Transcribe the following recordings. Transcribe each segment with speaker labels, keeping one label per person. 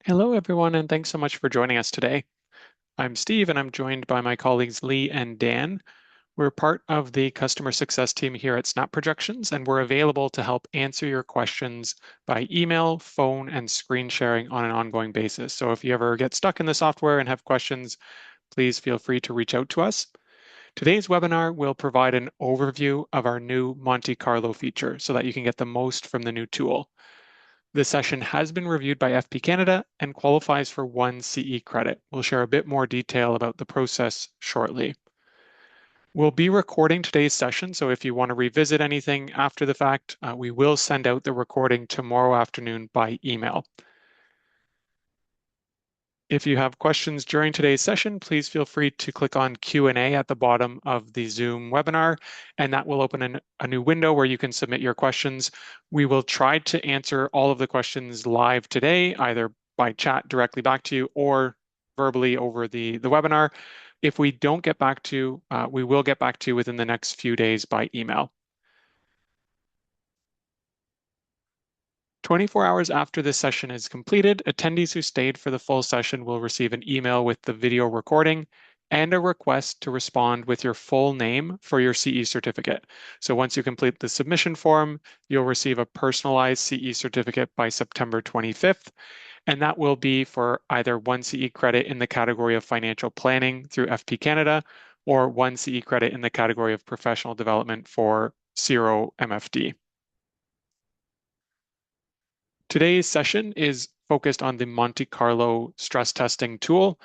Speaker 1: Hello, everyone, and thanks so much for joining us today. I'm Steve, and I'm joined by my colleagues Lee and Dan. We're part of the customer success team here at Snap Projections, and we're available to help answer your questions by email, phone, and screen sharing on an ongoing basis. So if you ever get stuck in the software and have questions, please feel free to reach out to us. Today's webinar will provide an overview of our new Monte Carlo feature so that you can get the most from the new tool. This session has been reviewed by FP Canada and qualifies for 1 CE credit. We'll share a bit more detail about the process shortly. We'll be recording today's session, so if you want to revisit anything after the fact, we will send out the recording tomorrow afternoon by email. If you have questions during today's session, please feel free to click on Q&A at the bottom of the Zoom webinar, and that will open a new window where you can submit your questions. We will try to answer all of the questions live today, either by chat directly back to you or verbally over the webinar. If we don't get back to you, we will get back to you within the next few days by email. 24 hours after this session is completed, attendees who stayed for the full session will receive an email with the video recording and a request to respond with your full name for your CE certificate. So once you complete the submission form, you'll receive a personalized CE certificate by September 25th, and that will be for either 1 CE credit in the category of financial planning through FP Canada or 1 CE credit in the category of professional development for CIRO MFD. Today's session is focused on the Monte Carlo stress testing tool.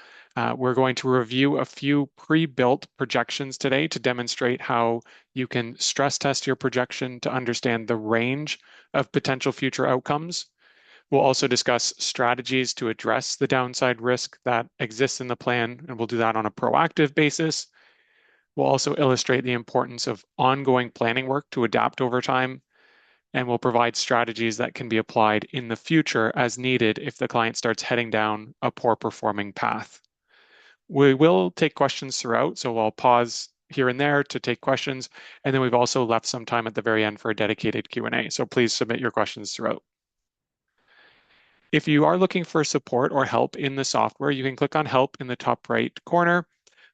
Speaker 1: We're going to review a few pre-built projections today to demonstrate how you can stress test your projection to understand the range of potential future outcomes. We'll also discuss strategies to address the downside risk that exists in the plan, and we'll do that on a proactive basis. We'll also illustrate the importance of ongoing planning work to adapt over time, and will provide strategies that can be applied in the future as needed if the client starts heading down a poor performing path. We will take questions throughout, so I'll pause here and there to take questions, and then we've also left some time at the very end for a dedicated Q&A, so please submit your questions throughout. If you are looking for support or help in the software, you can click on Help in the top right corner.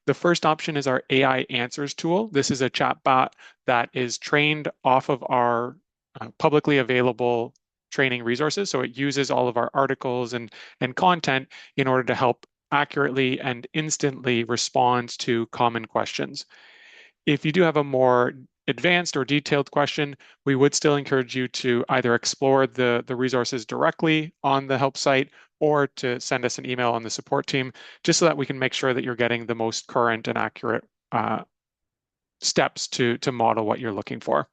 Speaker 1: The first option is our AI Answers tool. This is a chatbot that is trained off of our publicly available training resources. So it uses all of our articles and content in order to help accurately and instantly respond to common questions. If you do have a more advanced or detailed question, we would still encourage you to either explore the resources directly on the help site or to send us an email on the support team, just so that we can make sure that you're getting the most current and accurate steps to model what you're looking for.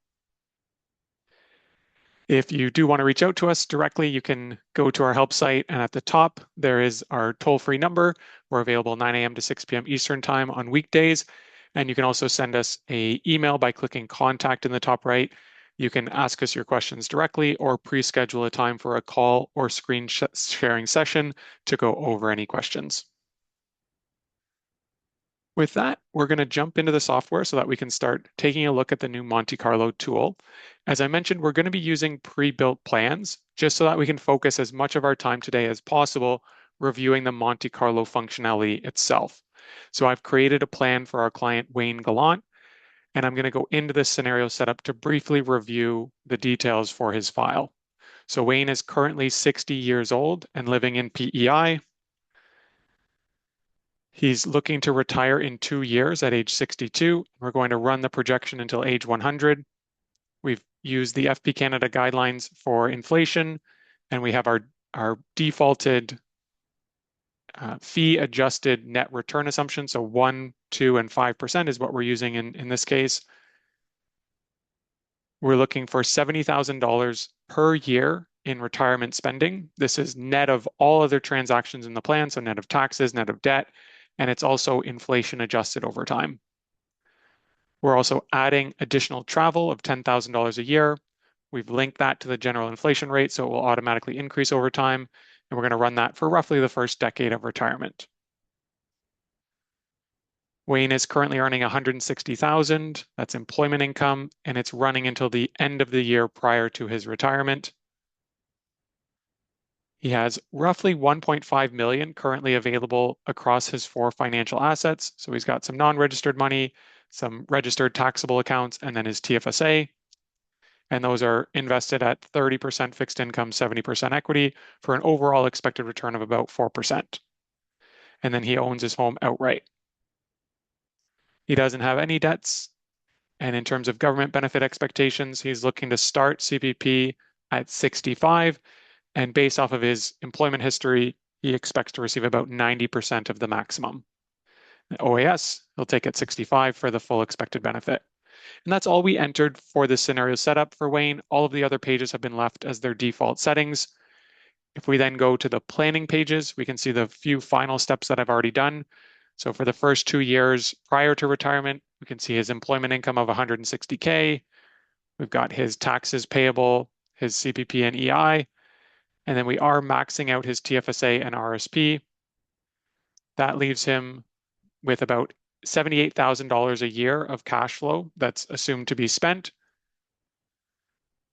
Speaker 1: If you do want to reach out to us directly, you can go to our help site, and at the top, there is our toll-free number. We're available 9 a.m. to 6 p.m. Eastern Time on weekdays. And you can also send us an email by clicking Contact in the top right. You can ask us your questions directly or pre-schedule a time for a call or screen sharing session to go over any questions. With that, we're going to jump into the software so that we can start taking a look at the new Monte Carlo tool. As I mentioned, we're going to be using pre-built plans just so that we can focus as much of our time today as possible reviewing the Monte Carlo functionality itself. So I've created a plan for our client, Wayne Gallant, and I'm going to go into this scenario setup to briefly review the details for his file. So Wayne is currently 60 years old and living in PEI. He's looking to retire in 2 years at age 62. We're going to run the projection until age 100. We've used the FP Canada guidelines for inflation, and we have our defaulted fee-adjusted net return assumption. So 1, 2, and 5% is what we're using in this case. We're looking for $70,000 per year in retirement spending. This is net of all other transactions in the plan, so net of taxes, net of debt, and it's also inflation adjusted over time. We're also adding additional travel of $10,000 a year. We've linked that to the general inflation rate, so it will automatically increase over time, and we're going to run that for roughly the first decade of retirement. Wayne is currently earning $160,000. That's employment income, and it's running until the end of the year prior to his retirement. He has roughly 1.5 million currently available across his 4 financial assets. So he's got some non-registered money, some registered taxable accounts, and then his TFSA. And those are invested at 30% fixed income, 70% equity for an overall expected return of about 4%. And then he owns his home outright. He doesn't have any debts. And in terms of government benefit expectations, he's looking to start CPP at 65. And based off of his employment history, he expects to receive about 90% of the maximum. OAS, he'll take at 65 for the full expected benefit. And that's all we entered for this scenario setup for Wayne. All of the other pages have been left as their default settings. If we then go to the planning pages, we can see the few final steps that I've already done. So for the first 2 years prior to retirement, we can see his employment income of 160K. We've got his taxes payable, his CPP and EI, and then we are maxing out his TFSA and RSP. That leaves him with about $78,000 a year of cash flow that's assumed to be spent.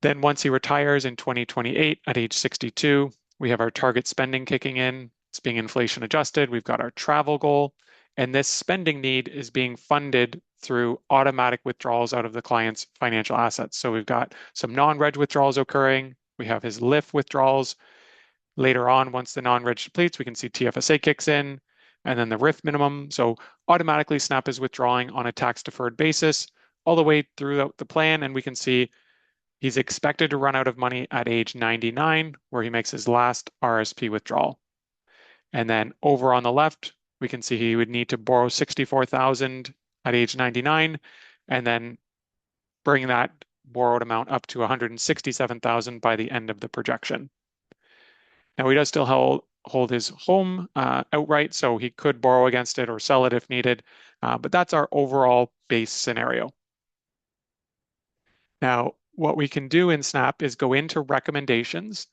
Speaker 1: Then once he retires in 2028 at age 62, we have our target spending kicking in. It's being inflation adjusted. We've got our travel goal, and this spending need is being funded through automatic withdrawals out of the client's financial assets. So we've got some non-reg withdrawals occurring. We have his LIF withdrawals. Later on, once the non-reg depletes, we can see TFSA kicks in, and then the RIF minimum. So automatically Snap is withdrawing on a tax-deferred basis all the way throughout the plan, and we can see he's expected to run out of money at age 99, where he makes his last RSP withdrawal. And then over on the left, we can see he would need to borrow 64,000 at age 99, and then bring that borrowed amount up to 167,000 by the end of the projection. Now he does still hold his home outright, so he could borrow against it or sell it if needed, but that's our overall base scenario. Now, what we can do in Snap is go into recommendations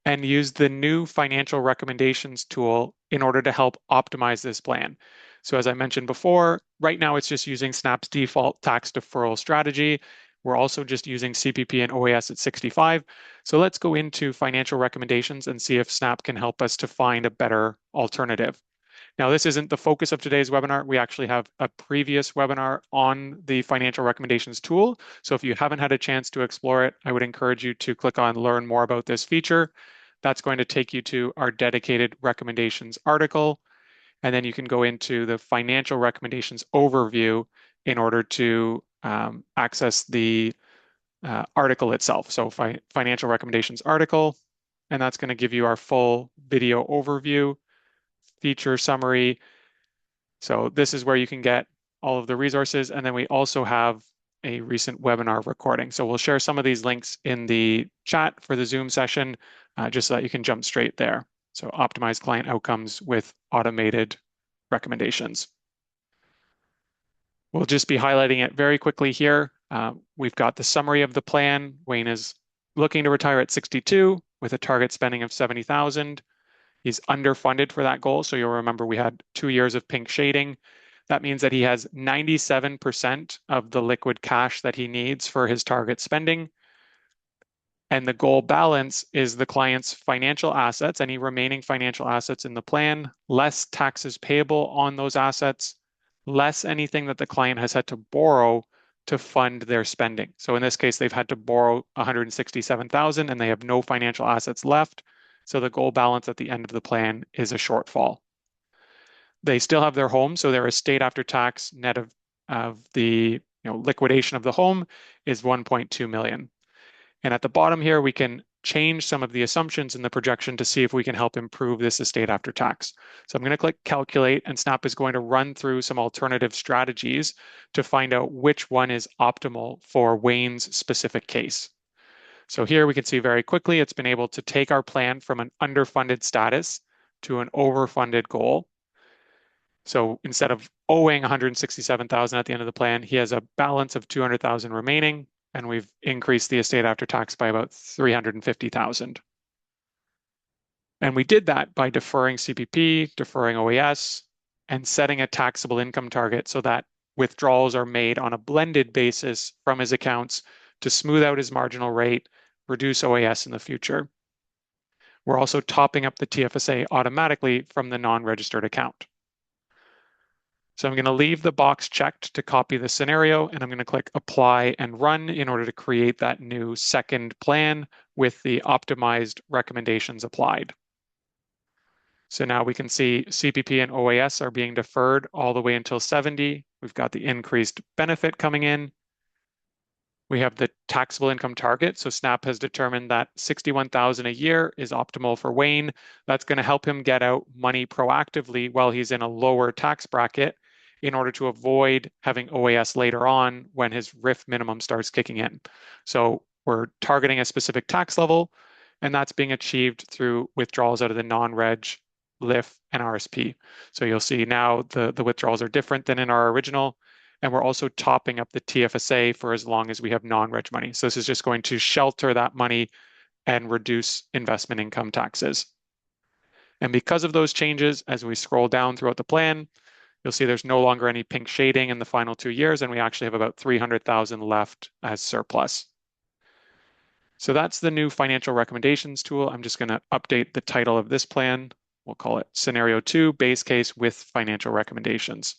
Speaker 1: and use the new financial recommendations tool in order to help optimize this plan. So as I mentioned before, right now it's just using Snap's default tax deferral strategy. We're also just using CPP and OAS at 65. So let's go into financial recommendations and see if Snap can help us to find a better alternative. Now, this isn't the focus of today's webinar. We actually have a previous webinar on the financial recommendations tool. So if you haven't had a chance to explore it, I would encourage you to click on learn more about this feature. That's going to take you to our dedicated recommendations article. And then you can go into the financial recommendations overview in order to access the article itself. So financial recommendations article, and that's going to give you our full video overview, feature summary. So this is where you can get all of the resources. And then we also have a recent webinar recording. So we'll share some of these links in the chat for the Zoom session, just so that you can jump straight there. So optimize client outcomes with automated recommendations. We'll just be highlighting it very quickly here. We've got the summary of the plan. Wayne is looking to retire at 62 with a target spending of 70,000. He's underfunded for that goal. So you'll remember we had 2 years of pink shading. That means that he has 97% of the liquid cash that he needs for his target spending. And the goal balance is the client's financial assets, any remaining financial assets in the plan, less taxes payable on those assets, less anything that the client has had to borrow to fund their spending. So in this case, they've had to borrow 167,000 and they have no financial assets left. So the goal balance at the end of the plan is a shortfall. They still have their home, so their estate after tax net of the liquidation of the home is 1.2 million. And at the bottom here, we can change some of the assumptions in the projection to see if we can help improve this estate after tax. So I'm going to click calculate, and Snap is going to run through some alternative strategies to find out which one is optimal for Wayne's specific case. So here we can see very quickly, it's been able to take our plan from an underfunded status to an overfunded goal. So instead of owing 167,000 at the end of the plan, he has a balance of 200,000 remaining, and we've increased the estate after tax by about 350,000. And we did that by deferring CPP, deferring OAS, and setting a taxable income target so that withdrawals are made on a blended basis from his accounts to smooth out his marginal rate, reduce OAS in the future. We're also topping up the TFSA automatically from the non-registered account. So I'm going to leave the box checked to copy the scenario, and I'm going to click Apply and Run in order to create that new second plan with the optimized recommendations applied. So now we can see CPP and OAS are being deferred all the way until 70. We've got the increased benefit coming in. We have the taxable income target. So SNAP has determined that 61,000 a year is optimal for Wayne. That's going to help him get out money proactively while he's in a lower tax bracket in order to avoid having OAS later on when his RIF minimum starts kicking in. So we're targeting a specific tax level, and that's being achieved through withdrawals out of the non-reg, LIF, and RSP. So you'll see now the withdrawals are different than in our original. And we're also topping up the TFSA for as long as we have non-reg money. So this is just going to shelter that money and reduce investment income taxes. And because of those changes, as we scroll down throughout the plan, you'll see there's no longer any pink shading in the final 2 years, and we actually have about 300,000 left as surplus. So that's the new financial recommendations tool. I'm just going to update the title of this plan. We'll call it Scenario 2, Base Case with Financial Recommendations.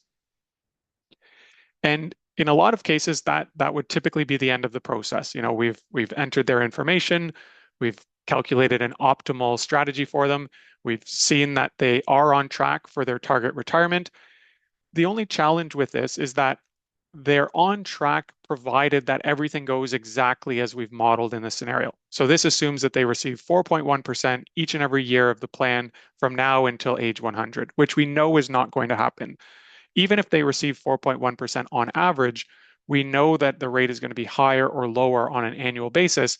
Speaker 1: And in a lot of cases, that would typically be the end of the process. You know, we've entered their information, we've calculated an optimal strategy for them, we've seen that they are on track for their target retirement. The only challenge with this is that they're on track provided that everything goes exactly as we've modeled in the scenario. So this assumes that they receive 4.1% each and every year of the plan from now until age 100, which we know is not going to happen. Even if they receive 4.1% on average, we know that the rate is going to be higher or lower on an annual basis.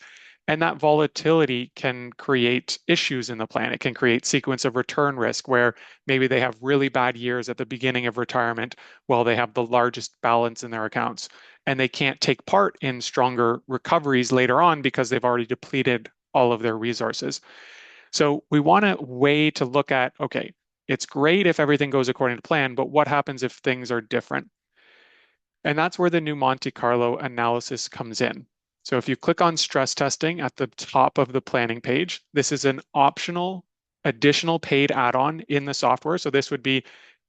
Speaker 1: And that volatility can create issues in the plan. It can create sequence of return risk where maybe they have really bad years at the beginning of retirement while they have the largest balance in their accounts. And they can't take part in stronger recoveries later on because they've already depleted all of their resources. So we want a way to look at, okay, it's great if everything goes according to plan, but what happens if things are different? And that's where the new Monte Carlo analysis comes in. So if you click on stress testing at the top of the planning page, this is an optional additional paid add-on in the software. So this would be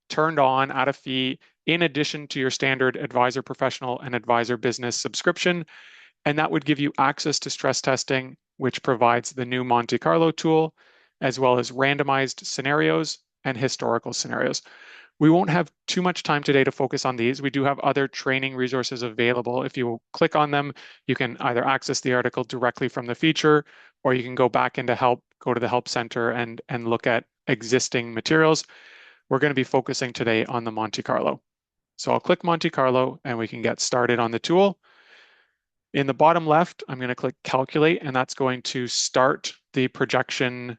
Speaker 1: turned on at a fee in addition to your standard advisor professional and advisor business subscription. And that would give you access to stress testing, which provides the new Monte Carlo tool, as well as randomized scenarios and historical scenarios. We won't have too much time today to focus on these. We do have other training resources available. If you click on them, you can either access the article directly from the feature, or you can go back into help, go to the help center and look at existing materials. We're going to be focusing today on the Monte Carlo. So I'll click Monte Carlo and we can get started on the tool. In the bottom left, I'm going to click Calculate, and that's going to start the projection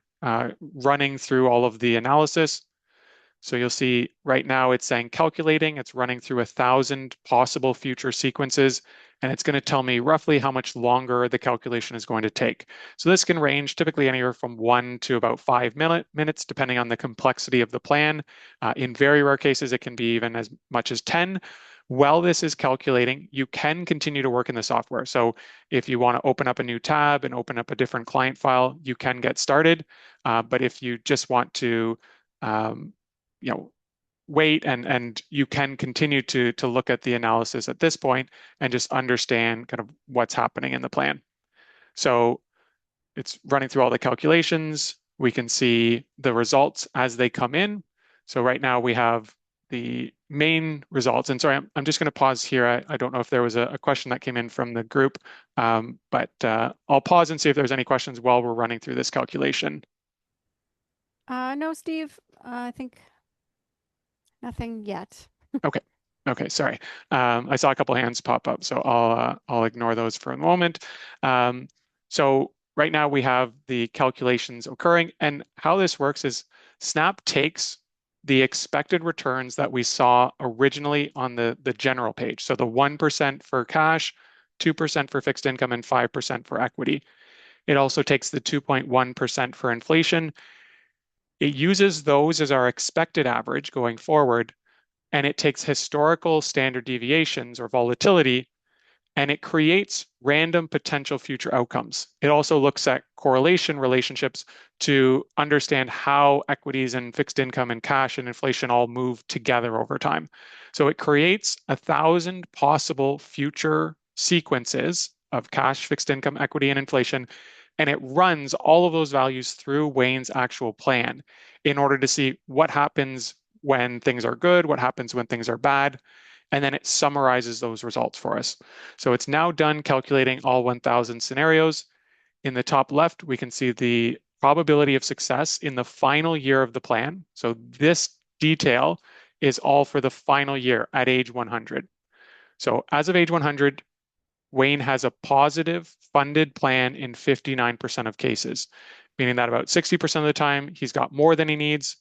Speaker 1: running through all of the analysis. So you'll see right now it's saying calculating, it's running through 1,000 possible future sequences, and it's going to tell me roughly how much longer the calculation is going to take. So this can range typically anywhere from 1 to about 5 minutes, depending on the complexity of the plan. In very rare cases, it can be even as much as 10. While this is calculating, you can continue to work in the software. So if you want to open up a new tab and open up a different client file, you can get started. But if you just want to wait and you can continue to look at the analysis at this point and just understand kind of what's happening in the plan. So it's running through all the calculations. We can see the results as they come in. So right now we have the main results. And sorry, I'm just going to pause here. I don't know if there was a question that came in from the group, but I'll pause and see if there's any questions while we're running through this calculation.
Speaker 2: No, Steve, I think nothing yet.
Speaker 1: Okay. Okay, sorry. I saw a couple hands pop up, so I'll ignore those for a moment. So right now we have the calculations occurring, and how this works is Snap takes the expected returns that we saw originally on the general page. So the 1% for cash, 2% for fixed income, and 5% for equity. It also takes the 2.1% for inflation. It uses those as our expected average going forward, and it takes historical standard deviations or volatility, and it creates random potential future outcomes. It also looks at correlation relationships to understand how equities and fixed income and cash and inflation all move together over time. So it creates 1,000 possible future sequences of cash, fixed income, equity, and inflation, and it runs all of those values through Wayne's actual plan in order to see what happens when things are good, what happens when things are bad, and then it summarizes those results for us. So it's now done calculating all 1,000 scenarios. In the top left, we can see the probability of success in the final year of the plan. So this detail is all for the final year at age 100. So as of age 100, Wayne has a positive funded plan in 59% of cases, meaning that about 60% of the time he's got more than he needs.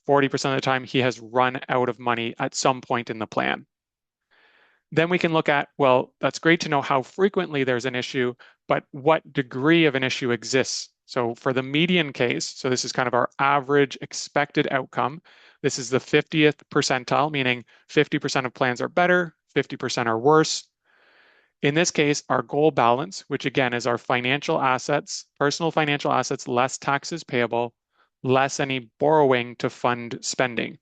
Speaker 1: 40% of the time he has run out of money at some point in the plan. Then we can look at, well, that's great to know how frequently there's an issue, but what degree of an issue exists. So for the median case, so this is kind of our average expected outcome. This is the 50th percentile, meaning 50% of plans are better, 50% are worse. In this case, our goal balance, which again is our financial assets, personal financial assets, less taxes payable, less any borrowing to fund spending,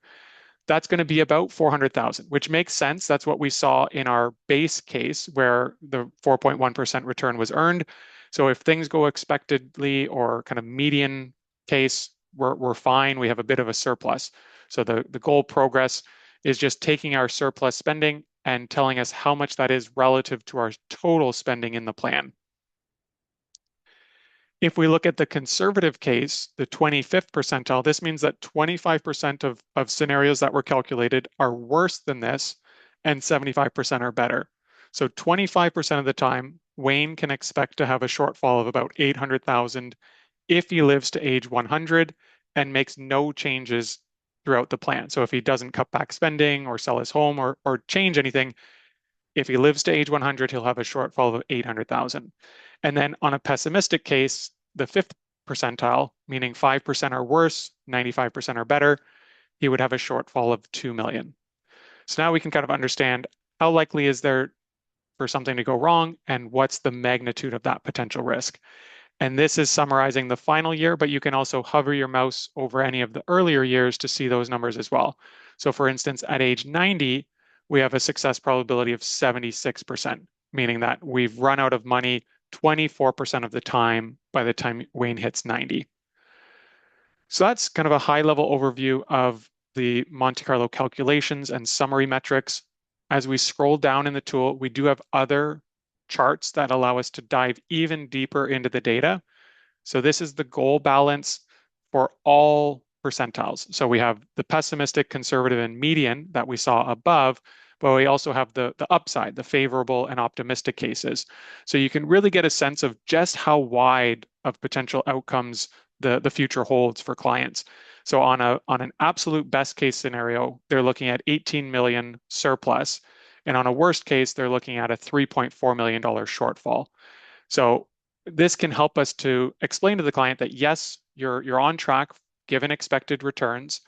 Speaker 1: that's going to be about 400,000, which makes sense. That's what we saw in our base case where the 4.1% return was earned. So if things go expectedly or kind of median case, we're fine. We have a bit of a surplus. So the goal progress is just taking our surplus spending and telling us how much that is relative to our total spending in the plan. If we look at the conservative case, the 25th percentile, this means that 25% of scenarios that were calculated are worse than this and 75% are better. So 25% of the time, Wayne can expect to have a shortfall of about 800,000 if he lives to age 100 and makes no changes throughout the plan. So if he doesn't cut back spending or sell his home or change anything, if he lives to age 100, he'll have a shortfall of 800,000. And then on a pessimistic case, the fifth percentile, meaning 5% are worse, 95% are better, he would have a shortfall of 2 million. So now we can kind of understand how likely is there for something to go wrong and what's the magnitude of that potential risk. And this is summarizing the final year, but you can also hover your mouse over any of the earlier years to see those numbers as well. So for instance, at age 90, we have a success probability of 76%, meaning that we've run out of money 24% of the time by the time Wayne hits 90. So that's kind of a high level overview of the Monte Carlo calculations and summary metrics. As we scroll down in the tool, we do have other charts that allow us to dive even deeper into the data. So this is the goal balance for all percentiles. So we have the pessimistic, conservative, and median that we saw above, but we also have the upside, the favorable and optimistic cases. So you can really get a sense of just how wide of potential outcomes the future holds for clients. So on an absolute best case scenario, they're looking at 18 million surplus. And on a worst case, they're looking at a $3.4 million shortfall. So this can help us to explain to the client that yes, you're on track given expected returns,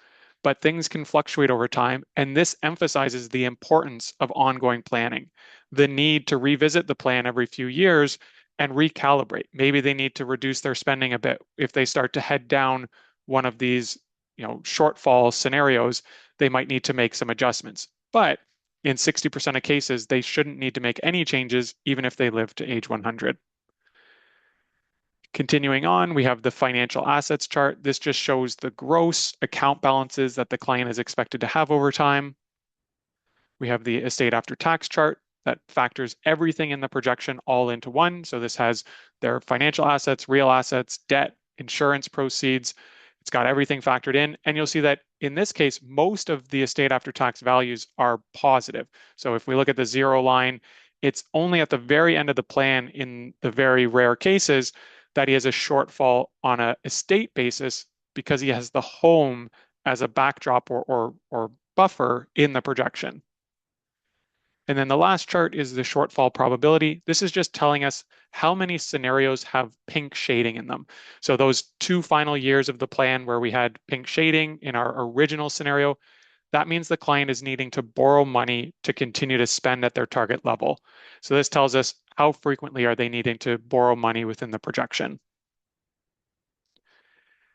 Speaker 1: but things can fluctuate over time. And this emphasizes the importance of ongoing planning, the need to revisit the plan every few years and recalibrate. Maybe they need to reduce their spending a bit if they start to head down one of these, shortfall scenarios. They might need to make some adjustments. But in 60% of cases, they shouldn't need to make any changes, even if they live to age 100. Continuing on, we have the financial assets chart. This just shows the gross account balances that the client is expected to have over time. We have the estate after tax chart that factors everything in the projection all into one. So this has their financial assets, real assets, debt, insurance proceeds. It's got everything factored in. And you'll see that in this case, most of the estate after tax values are positive. So if we look at the zero line, it's only at the very end of the plan in the very rare cases that he has a shortfall on a estate basis because he has the home as a backdrop or buffer in the projection. And then the last chart is the shortfall probability. This is just telling us how many scenarios have pink shading in them. So those 2 final years of the plan where we had pink shading in our original scenario, that means the client is needing to borrow money to continue to spend at their target level. So this tells us how frequently are they needing to borrow money within the projection.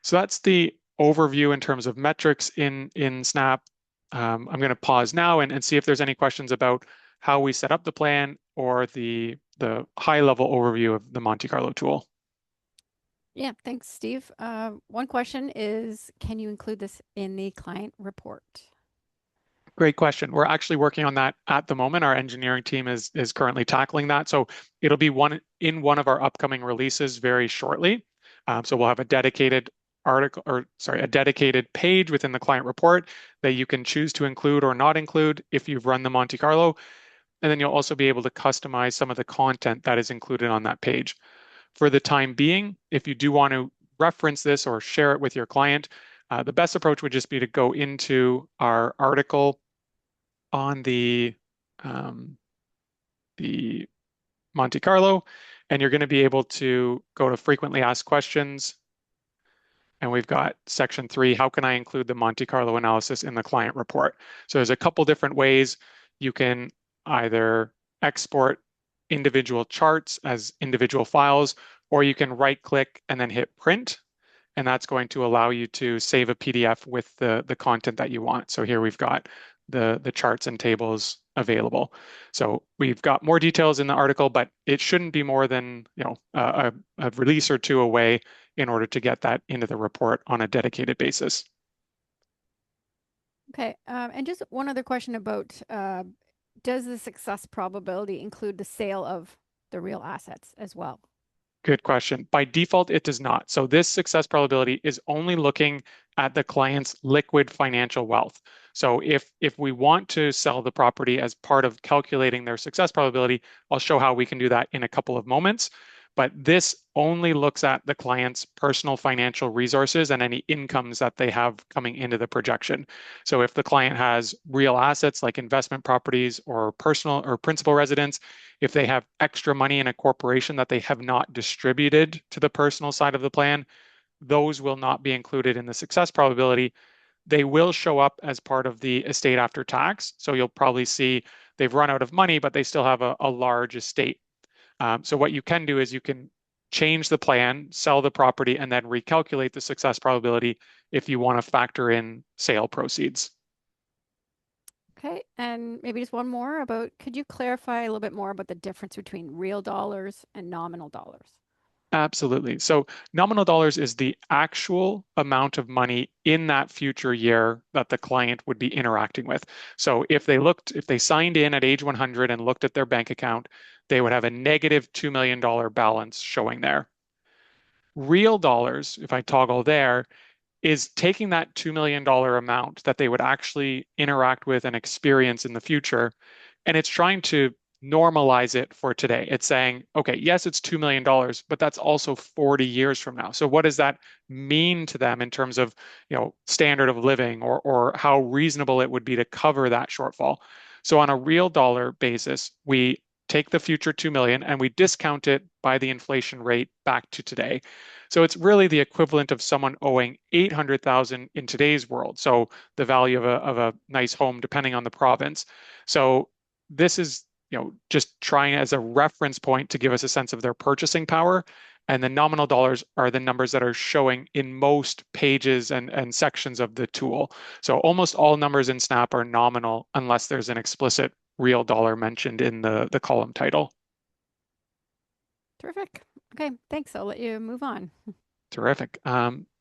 Speaker 1: So that's the overview in terms of metrics in Snap. I'm going to pause now and see if there's any questions about how we set up the plan or the high level overview of the Monte Carlo tool.
Speaker 2: Yeah, thanks, Steve. One question is, can you include this in the client report?
Speaker 1: Great question. We're actually working on that at the moment. Our engineering team is currently tackling that. So it'll be one of our upcoming releases very shortly. So we'll have a dedicated article, or sorry, a dedicated page within the client report that you can choose to include or not include if you've run the Monte Carlo. And then you'll also be able to customize some of the content that is included on that page. For the time being, if you do want to reference this or share it with your client, the best approach would just be to go into our article on um, the Monte Carlo, and you're going to be able to go to frequently asked questions. And we've got section 3, how can I include the Monte Carlo analysis in the client report? So there's a couple different ways you can either export individual charts as individual files, or you can right click and then hit print. And that's going to allow you to save a PDF with the content that you want. So here we've got the charts and tables available. So we've got more details in the article, but it shouldn't be more than a release or two away in order to get that into the report on a dedicated basis.
Speaker 2: Okay, and just one other question about does the success probability include the sale of the real assets as well?
Speaker 1: Good question. By default, it does not. So this success probability is only looking at the client's liquid financial wealth. So if we want to sell the property as part of calculating their success probability, I'll show how we can do that in a couple of moments. But this only looks at the client's personal financial resources and any incomes that they have coming into the projection. So if the client has real assets like investment properties or personal or principal residence, if they have extra money in a corporation that they have not distributed to the personal side of the plan, those will not be included in the success probability. They will show up as part of the estate after tax. So you'll probably see they've run out of money, but they still have a large estate. So what you can do is you can change the plan, sell the property, and then recalculate the success probability if you want to factor in sale proceeds.
Speaker 2: Okay, and maybe just one more about, could you clarify a little bit more about the difference between real dollars and nominal dollars?
Speaker 1: Absolutely. So nominal dollars is the actual amount of money in that future year that the client would be interacting with. So if they signed in at age 100 and looked at their bank account, they would have a negative $2 million balance showing there. Real dollars, if I toggle there, is taking that $2 million amount that they would actually interact with and experience in the future, and it's trying to normalize it for today. It's saying, okay, yes, it's $2 million, but that's also 40 years from now. So what does that mean to them in terms of, standard of living or how reasonable it would be to cover that shortfall? So on a real dollar basis, we take the future 2 million and we discount it by the inflation rate back to today. So it's really the equivalent of someone owing 800,000 in today's world. So the value of a nice home, depending on the province. So this is, just trying as a reference point to give us a sense of their purchasing power. And the nominal dollars are the numbers that are showing in most pages and sections of the tool. So almost all numbers in Snap are nominal unless there's an explicit real dollar mentioned in the column title.
Speaker 2: Terrific. Okay, thanks. I'll let you move on.
Speaker 1: Terrific.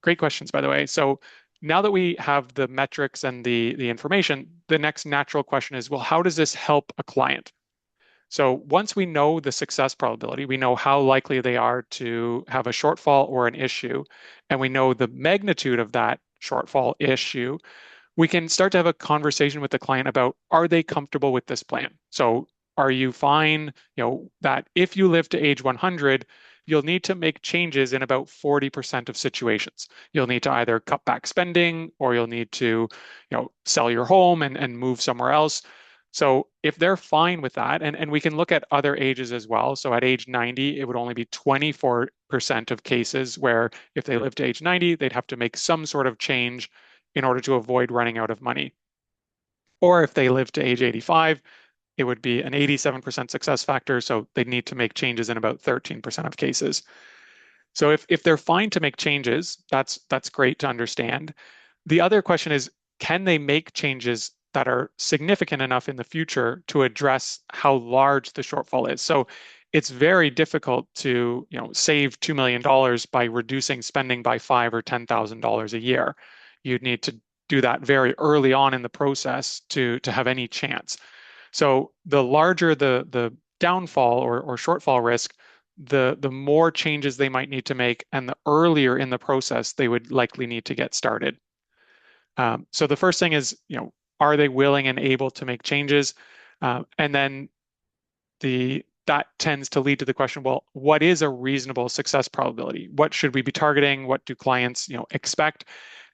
Speaker 1: Great questions, by the way. So now that we have the metrics and the information, the next natural question is, well, how does this help a client? So once we know the success probability, we know how likely they are to have a shortfall or an issue, and we know the magnitude of that shortfall issue, we can start to have a conversation with the client about, are they comfortable with this plan? So are you fine, that if you live to age 100, you'll need to make changes in about 40% of situations. You'll need to either cut back spending or you'll need to, sell your home and move somewhere else. So if they're fine with that, and we can look at other ages as well. So at age 90, it would only be 24% of cases where if they live to age 90, they'd have to make some sort of change in order to avoid running out of money. Or if they live to age 85, it would be an 87% success factor. So they'd need to make changes in about 13% of cases. So if they're fine to make changes, that's great to understand. The other question is, can they make changes that are significant enough in the future to address how large the shortfall is? So it's very difficult to, save $2 million by reducing spending by five or $10,000 a year. You'd need to do that very early on in the process to have any chance. So the larger the downfall or shortfall risk, the more changes they might need to make, and the earlier in the process they would likely need to get started. So the first thing is, are they willing and able to make changes? And then that tends to lead to the question, well, what is a reasonable success probability? What should we be targeting? What do clients, expect?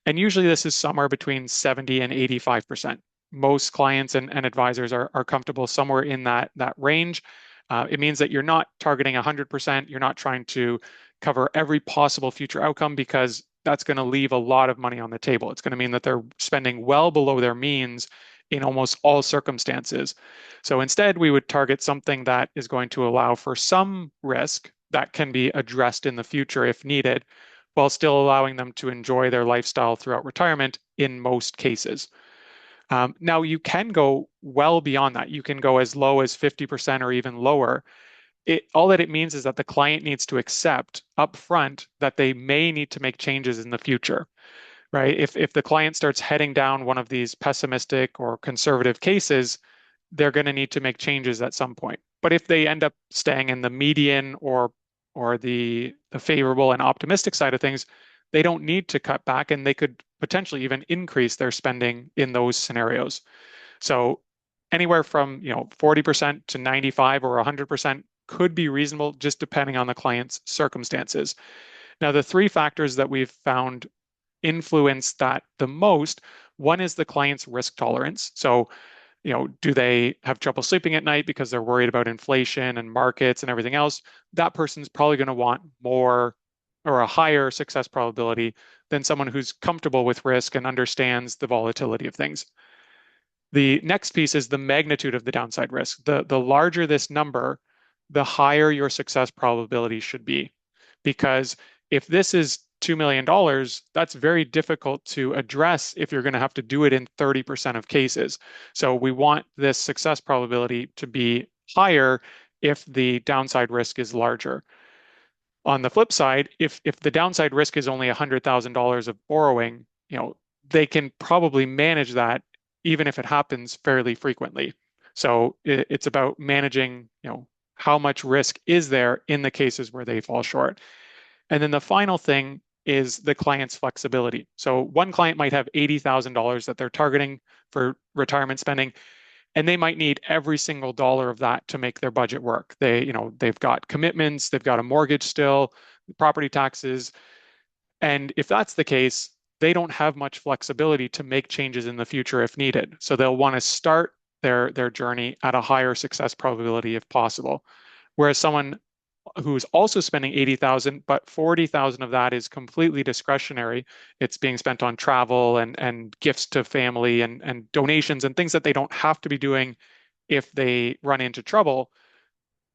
Speaker 1: And usually this is somewhere between 70 and 85%. Most clients and advisors are comfortable somewhere in that range. It means that you're not targeting 100%. You're not trying to cover every possible future outcome because that's going to leave a lot of money on the table. It's going to mean that they're spending well below their means in almost all circumstances. So instead, we would target something that is going to allow for some risk that can be addressed in the future if needed, while still allowing them to enjoy their lifestyle throughout retirement in most cases. Now, you can go well beyond that. You can go as low as 50% or even lower. All that it means is that the client needs to accept upfront that they may need to make changes in the future, right? If the client starts heading down one of these pessimistic or conservative cases, they're going to need to make changes at some point. But if they end up staying in the median or the favorable and optimistic side of things, they don't need to cut back and they could potentially even increase their spending in those scenarios. So anywhere from, 40% to 95 or 100% could be reasonable just depending on the client's circumstances. Now, the three factors that we've found influence that the most, one is the client's risk tolerance. So, do they have trouble sleeping at night because they're worried about inflation and markets and everything else? That person's probably going to want more or a higher success probability than someone who's comfortable with risk and understands the volatility of things. The next piece is the magnitude of the downside risk. The larger this number, the higher your success probability should be. Because if this is $2 million, that's very difficult to address if you're going to have to do it in 30% of cases. So we want this success probability to be higher if the downside risk is larger. On the flip side, if the downside risk is only $100,000 of borrowing, they can probably manage that even if it happens fairly frequently. So it's about managing, how much risk is there in the cases where they fall short. And then the final thing is the client's flexibility. So one client might have $80,000 that they're targeting for retirement spending, and they might need every single dollar of that to make their budget work. They've got commitments, they've got a mortgage still, property taxes. And if that's the case, they don't have much flexibility to make changes in the future if needed. So they'll want to start their journey at a higher success probability if possible. Whereas someone who's also spending 80,000, but 40,000 of that is completely discretionary. It's being spent on travel and gifts to family and donations and things that they don't have to be doing if they run into trouble.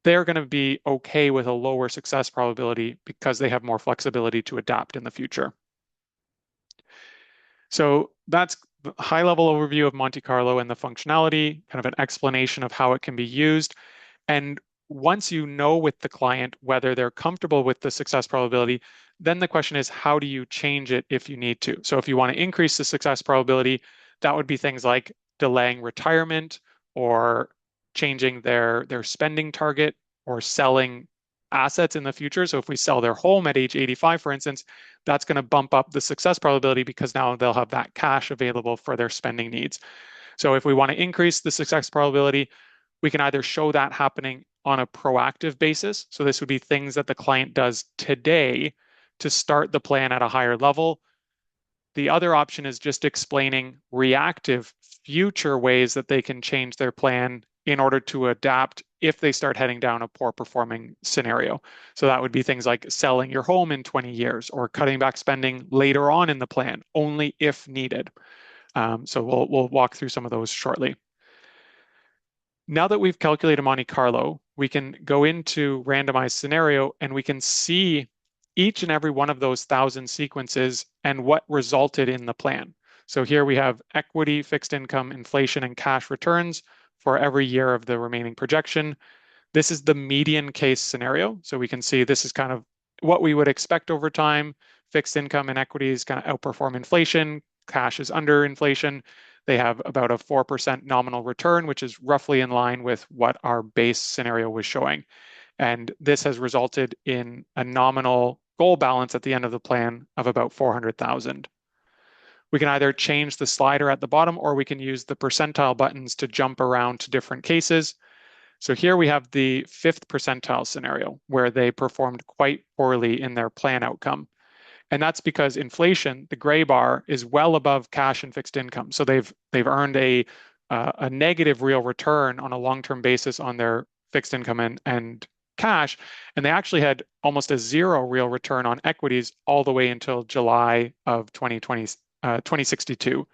Speaker 1: They're going to be okay with a lower success probability because they have more flexibility to adapt in the future. So that's the high level overview of Monte Carlo and the functionality, kind of an explanation of how it can be used. And once you know with the client whether they're comfortable with the success probability, then the question is, how do you change it if you need to? So if you want to increase the success probability, that would be things like delaying retirement or changing their spending target or selling assets in the future. So if we sell their home at age 85, for instance, that's going to bump up the success probability because now they'll have that cash available for their spending needs. So if we want to increase the success probability, we can either show that happening on a proactive basis. So this would be things that the client does today to start the plan at a higher level. The other option is just explaining reactive future ways that they can change their plan in order to adapt if they start heading down a poor performing scenario. So that would be things like selling your home in 20 years or cutting back spending later on in the plan, only if needed. So we'll walk through some of those shortly. Now that we've calculated Monte Carlo, we can go into randomized scenario and we can see each and every one of those 1,000 sequences and what resulted in the plan. So here we have equity, fixed income, inflation, and cash returns for every year of the remaining projection. This is the median case scenario. So we can see this is kind of what we would expect over time. Fixed income and equities kind of outperform inflation. Cash is under inflation. They have about a 4% nominal return, which is roughly in line with what our base scenario was showing. And this has resulted in a nominal goal balance at the end of the plan of about 400,000. We can either change the slider at the bottom or we can use the percentile buttons to jump around to different cases. So here we have the 5th percentile scenario where they performed quite poorly in their plan outcome. And that's because inflation, the gray bar, is well above cash and fixed income. So they've earned a negative real return on a long-term basis on their fixed income and cash. And they actually had almost a zero real return on equities all the way until July of 2062.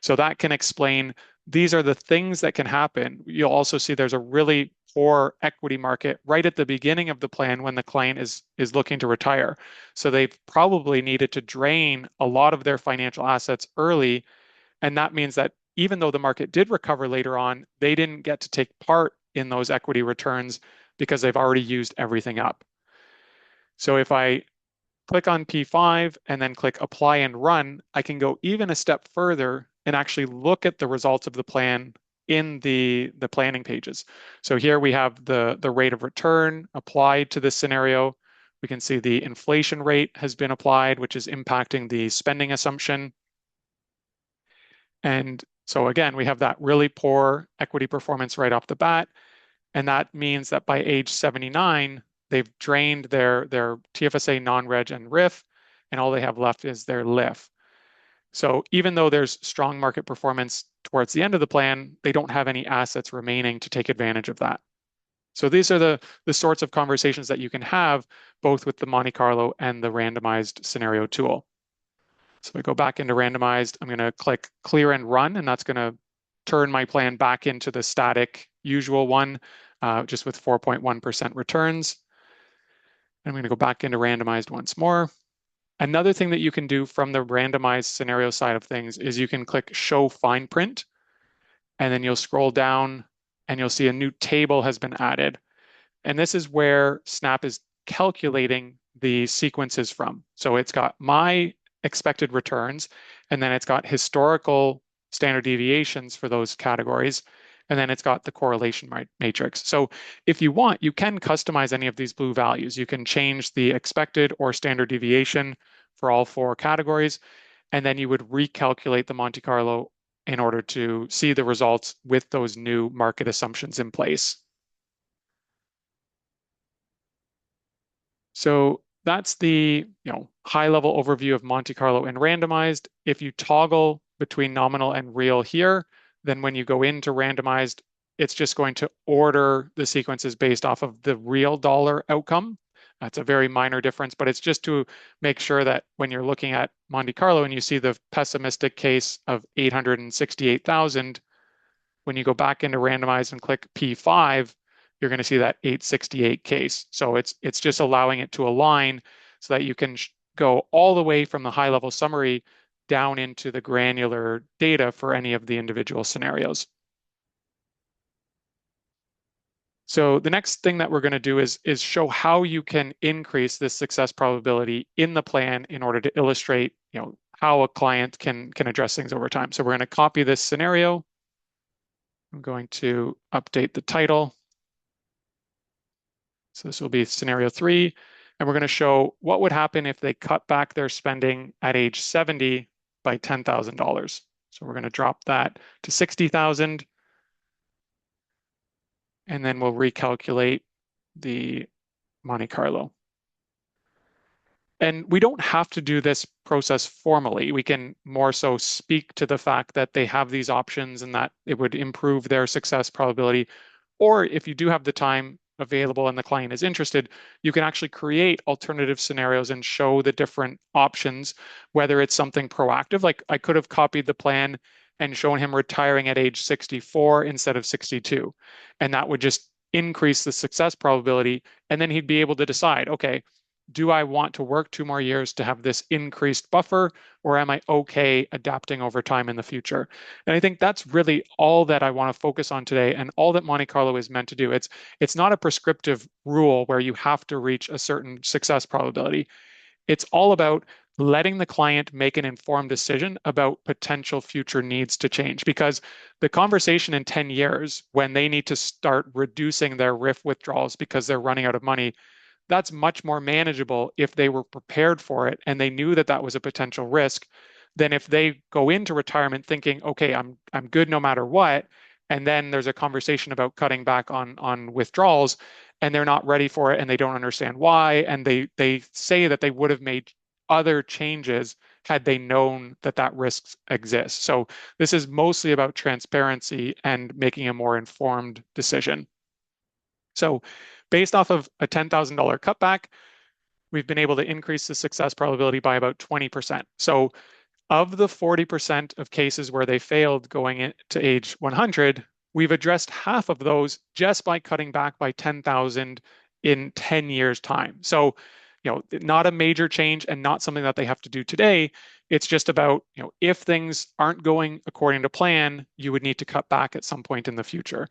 Speaker 1: So that can explain these are the things that can happen. You'll also see there's a really poor equity market right at the beginning of the plan when the client is looking to retire. So they've probably needed to drain a lot of their financial assets early. And that means that even though the market did recover later on, they didn't get to take part in those equity returns because they've already used everything up. So if I click on P5 and then click apply and run, I can go even a step further and actually look at the results of the plan in the planning pages. So here we have the rate of return applied to this scenario. We can see the inflation rate has been applied, which is impacting the spending assumption. And so again, we have that really poor equity performance right off the bat. And that means that by age 79, they've drained their TFSA, non-reg, and RIF, and all they have left is their LIF. So even though there's strong market performance towards the end of the plan, they don't have any assets remaining to take advantage of that. So these are the sorts of conversations that you can have both with the Monte Carlo and the randomized scenario tool. So I go back into randomized, I'm going to click clear and run, and that's going to turn my plan back into the static usual one, just with 4.1% returns. I'm going to go back into randomized once more. Another thing that you can do from the randomized scenario side of things is you can click show fine print, and then you'll scroll down and you'll see a new table has been added. And this is where Snap is calculating the sequences from. So it's got my expected returns, and then it's got historical standard deviations for those categories, and then it's got the correlation matrix. So if you want, you can customize any of these blue values. You can change the expected or standard deviation for all 4 categories, and then you would recalculate the Monte Carlo in order to see the results with those new market assumptions in place. So that's the high level overview of Monte Carlo and randomized. If you toggle between nominal and real here, then when you go into randomized, it's just going to order the sequences based off of the real dollar outcome. That's a very minor difference, but it's just to make sure that when you're looking at Monte Carlo and you see the pessimistic case of 868,000, when you go back into randomized and click P5, you're going to see that 868 case. So it's just allowing it to align so that you can go all the way from the high level summary down into the granular data for any of the individual scenarios. So the next thing that we're going to do is show how you can increase this success probability in the plan in order to illustrate, how a client can address things over time. So we're going to copy this scenario. I'm going to update the title. So this will be scenario 3. And we're going to show what would happen if they cut back their spending at age 70 by $10,000. So we're going to drop that to 60,000. And then we'll recalculate the Monte Carlo. And we don't have to do this process formally. We can more so speak to the fact that they have these options and that it would improve their success probability. Or if you do have the time, available and the client is interested, you can actually create alternative scenarios and show the different options, whether it's something proactive, like I could have copied the plan and shown him retiring at age 64 instead of 62. And that would just increase the success probability. And then he'd be able to decide, okay, do I want to work 2 more years to have this increased buffer, or am I okay adapting over time in the future? And I think that's really all that I want to focus on today and all that Monte Carlo is meant to do. It's not a prescriptive rule where you have to reach a certain success probability. It's all about letting the client make an informed decision about potential future needs to change. Because the conversation in 10 years, when they need to start reducing their RIF withdrawals because they're running out of money, that's much more manageable if they were prepared for it and they knew that that was a potential risk than if they go into retirement thinking, okay, I'm good no matter what. And then there's a conversation about cutting back on withdrawals and they're not ready for it and they don't understand why. And they say that they would have made other changes had they known that that risk exists. So this is mostly about transparency and making a more informed decision. So based off of a $10,000 cutback, we've been able to increase the success probability by about 20%. So of the 40% of cases where they failed going into age 100, we've addressed half of those just by cutting back by 10,000 in 10 years time. So, not a major change and not something that they have to do today. It's just about, if things aren't going according to plan, you would need to cut back at some point in the future.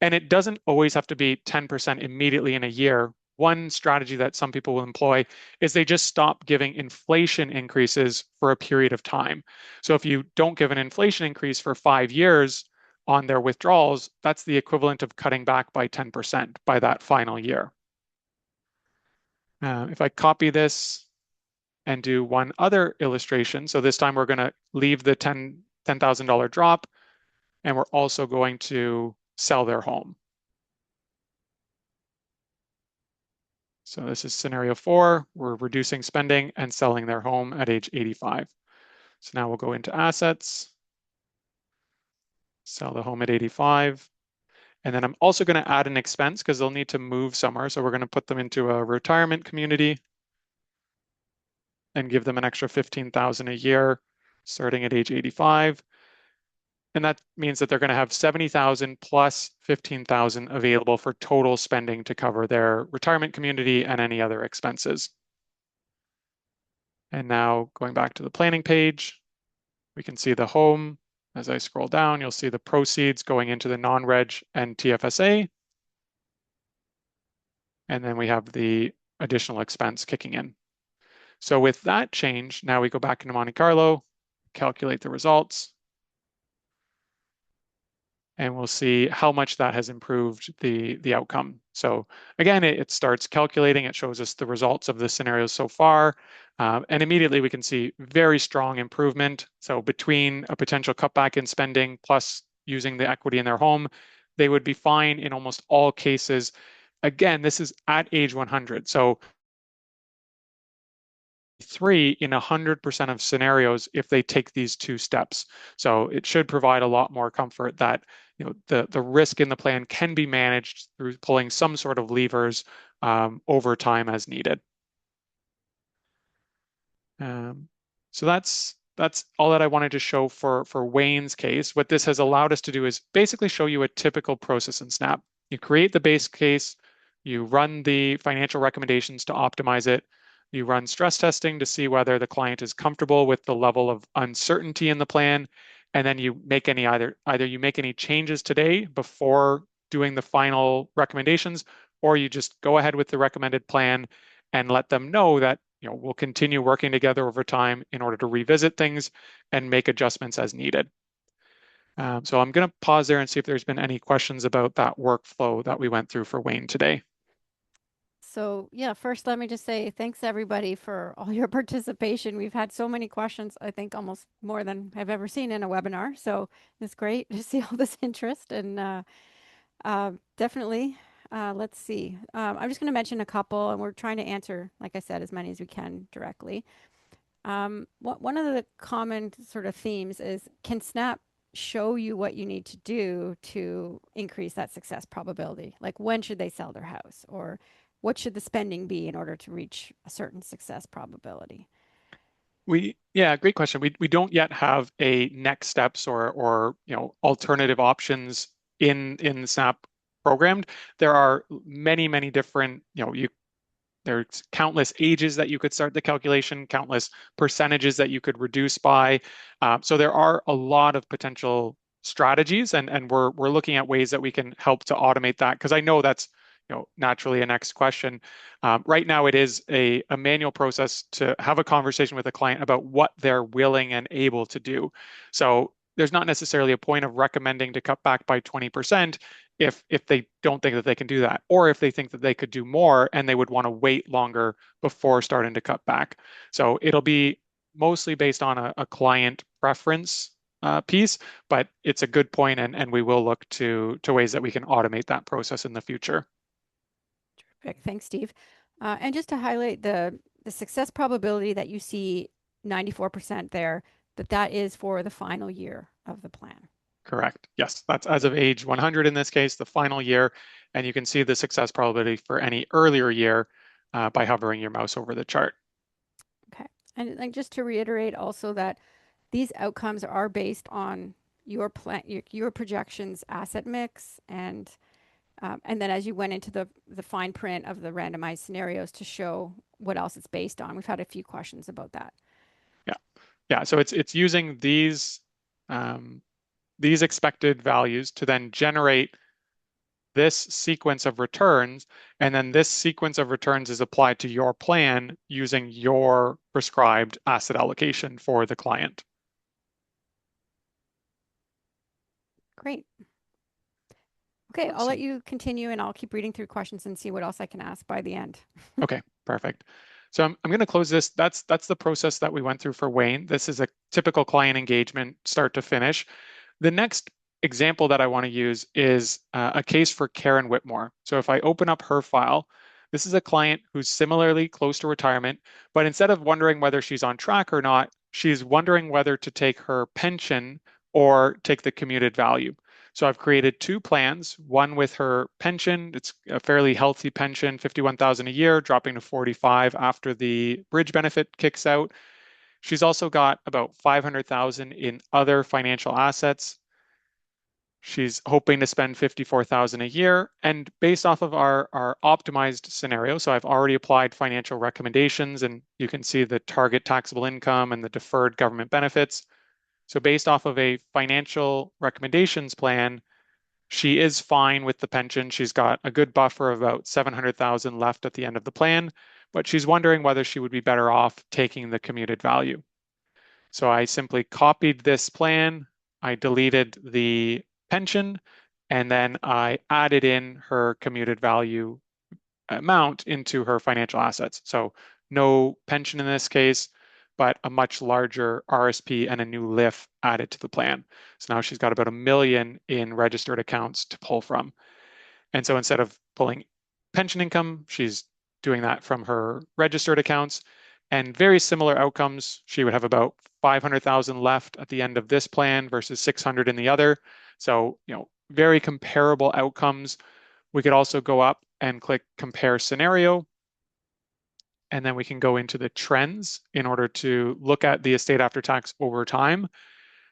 Speaker 1: And it doesn't always have to be 10% immediately in a year. One strategy that some people will employ is they just stop giving inflation increases for a period of time. So if you don't give an inflation increase for 5 years on their withdrawals, that's the equivalent of cutting back by 10% by that final year. If I copy this and do one other illustration, so this time we're going to leave the $10,000 drop, and we're also going to sell their home. So this is scenario 4. We're reducing spending and selling their home at age 85. So now we'll go into assets, sell the home at 85. And then I'm also going to add an expense because they'll need to move somewhere. So we're going to put them into a retirement community and give them an extra $15,000 a year starting at age 85. And that means that they're going to have 70,000 plus 15,000 available for total spending to cover their retirement community and any other expenses. And now going back to the planning page, we can see the home. As I scroll down, you'll see the proceeds going into the non-reg and TFSA. And then we have the additional expense kicking in. So with that change, now we go back into Monte Carlo, calculate the results, and we'll see how much that has improved the outcome. So again, it starts calculating, it shows us the results of the scenarios so far, and immediately we can see very strong improvement. So between a potential cutback in spending plus using the equity in their home, they would be fine in almost all cases. Again, this is at age 100. So 3 in 100% of scenarios if they take these two steps. So it should provide a lot more comfort that the risk in the plan can be managed through pulling some sort of levers over time as needed. So that's all that I wanted to show for Wayne's case. What this has allowed us to do is basically show you a typical process in Snap. You create the base case, you run the financial recommendations to optimize it, you run stress testing to see whether the client is comfortable with the level of uncertainty in the plan, and then you make any either you make any changes today before doing the final recommendations, or you just go ahead with the recommended plan and let them know that we'll continue working together over time in order to revisit things and make adjustments as needed. So I'm going to pause there and see if there's been any questions about that workflow that we went through for Wayne today.
Speaker 2: So yeah, first let me just say thanks everybody for all your participation. We've had so many questions, I think almost more than I've ever seen in a webinar. So it's great to see all this interest and definitely, let's see. I'm just going to mention a couple and we're trying to answer, like I said, as many as we can directly. One of the common sort of themes is, can Snap show you what you need to do to increase that success probability. Like when should they sell their house, or what should the spending be in order to reach a certain success probability?
Speaker 1: Yeah, great question. We don't yet have a next steps or alternative options in the SNAP programmed. There are many different, there's countless ages that you could start the calculation, countless percentages that you could reduce by. So there are a lot of potential strategies, and we're looking at ways that we can help to automate that because I know that's naturally a next question. Right now, it is a manual process to have a conversation with a client about what they're willing and able to do. So there's not necessarily a point of recommending to cut back by 20% if they don't think that they can do that, or if they think that they could do more and they would want to wait longer before starting to cut back. So it'll be mostly based on a client preference piece, but it's a good point, and we will look to ways that we can automate that process in the future.
Speaker 2: Perfect. Thanks, Steve. And just to highlight the success probability that you see 94% there, that is for the final year of the plan.
Speaker 1: Correct. Yes, that's as of age 100 in this case, the final year, and you can see the success probability for any earlier year by hovering your mouse over the chart.
Speaker 2: Okay. And like just to reiterate also that these outcomes are based on your plan, your projections, asset mix, and then as you went into the fine print of the randomized scenarios to show what else it's based on. We've had a few questions about that.
Speaker 1: Yeah, yeah. So it's using these expected values to then generate this sequence of returns, and then this sequence of returns is applied to your plan using your prescribed asset allocation for the client.
Speaker 2: Great. Okay, I'll let
Speaker 1: Awesome.
Speaker 2: you continue and I'll keep reading through questions and see what else I can ask by the end.
Speaker 1: Okay, perfect. So I'm going to close this. That's the process that we went through for Wayne. This is a typical client engagement, start to finish. The next example that I want to use is a case for Karen Whitmore. So if I open up her file, this is a client who's similarly close to retirement, but instead of wondering whether she's on track or not, she's wondering whether to take her pension or take the commuted value. So I've created two plans, one with her pension. It's a fairly healthy pension, 51,000 a year, dropping to 45 after the bridge benefit kicks out. She's also got about 500,000 in other financial assets. She's hoping to spend 54,000 a year. And based off of our optimized scenario, so I've already applied financial recommendations, and you can see the target taxable income and the deferred government benefits. So based off of a financial recommendations plan, she is fine with the pension. She's got a good buffer of about 700,000 left at the end of the plan, but she's wondering whether she would be better off taking the commuted value. So I simply copied this plan, I deleted the pension, and then I added in her commuted value amount into her financial assets. So no pension in this case, but a much larger RSP and a new LIF added to the plan. So now she's got about 1 million in registered accounts to pull from. And so instead of pulling pension income, she's doing that from her registered accounts. And very similar outcomes. She would have about 500,000 left at the end of this plan versus 600 in the other. So, very comparable outcomes. We could also go up and click compare scenario, and then we can go into the trends in order to look at the estate after tax over time.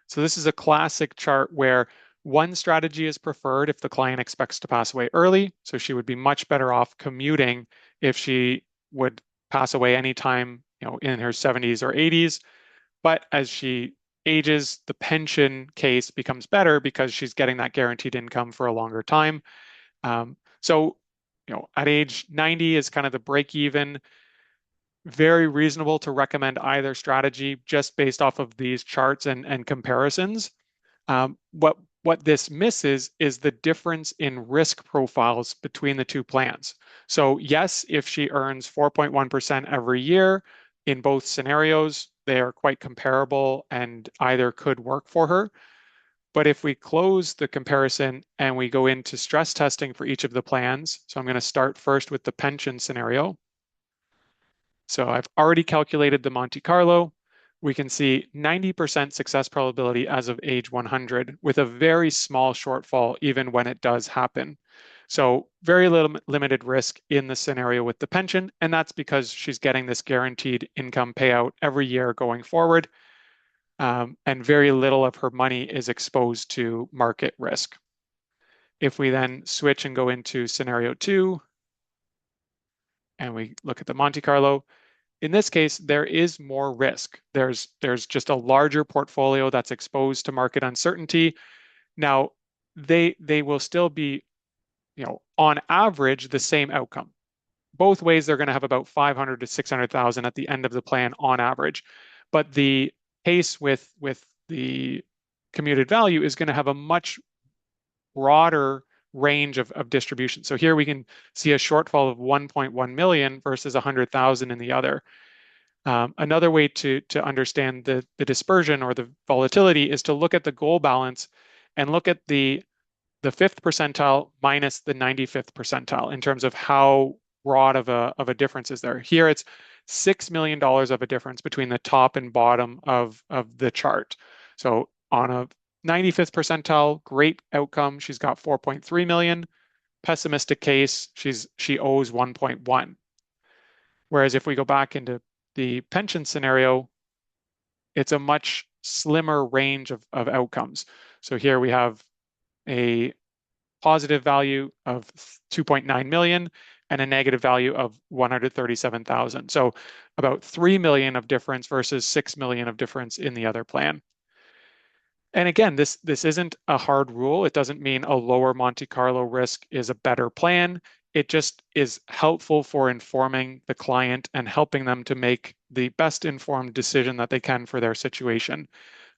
Speaker 1: So this is a classic chart where one strategy is preferred if the client expects to pass away early. So she would be much better off commuting if she would pass away anytime, in her 70s or 80s. But as she ages, the pension case becomes better because she's getting that guaranteed income for a longer time. So, at age 90 is kind of the break even. Very reasonable to recommend either strategy just based off of these charts and comparisons. What this misses is the difference in risk profiles between the two plans. So yes, if she earns 4.1% every year in both scenarios, they are quite comparable and either could work for her. But if we close the comparison and we go into stress testing for each of the plans, so I'm going to start first with the pension scenario. So I've already calculated the Monte Carlo. we can see 90% success probability as of age 100 with a very small shortfall even when it does happen. So very little limited risk in the scenario with the pension, and that's because she's getting this guaranteed income payout every year going forward, and very little of her money is exposed to market risk. If we then switch and go into scenario two, and we look at the Monte Carlo, in this case, there is more risk. There's just a larger portfolio that's exposed to market uncertainty. Now, they will still be, on average, the same outcome. Both ways, they're going to have about 500 to 600,000 at the end of the plan on average. But the case with the commuted value is going to have a much broader range of distribution. So here we can see a shortfall of 1.1 million versus 100,000 in the other. Another way to understand the dispersion or the volatility is to look at the goal balance and look at the fifth percentile minus the 95th percentile in terms of how broad of a difference is there. Here it's $6 million of a difference between the top and bottom of the chart. So on a 95th percentile, great outcome. She's got 4.3 million. Pessimistic case, she owes 1.1. Whereas if we go back into the pension scenario, it's a much slimmer range of outcomes. So here we have a positive value of 2.9 million and a negative value of 137,000. So about 3 million of difference versus 6 million of difference in the other plan. And again, this isn't a hard rule. It doesn't mean a lower Monte Carlo risk is a better plan. It just is helpful for informing the client and helping them to make the best informed decision that they can for their situation.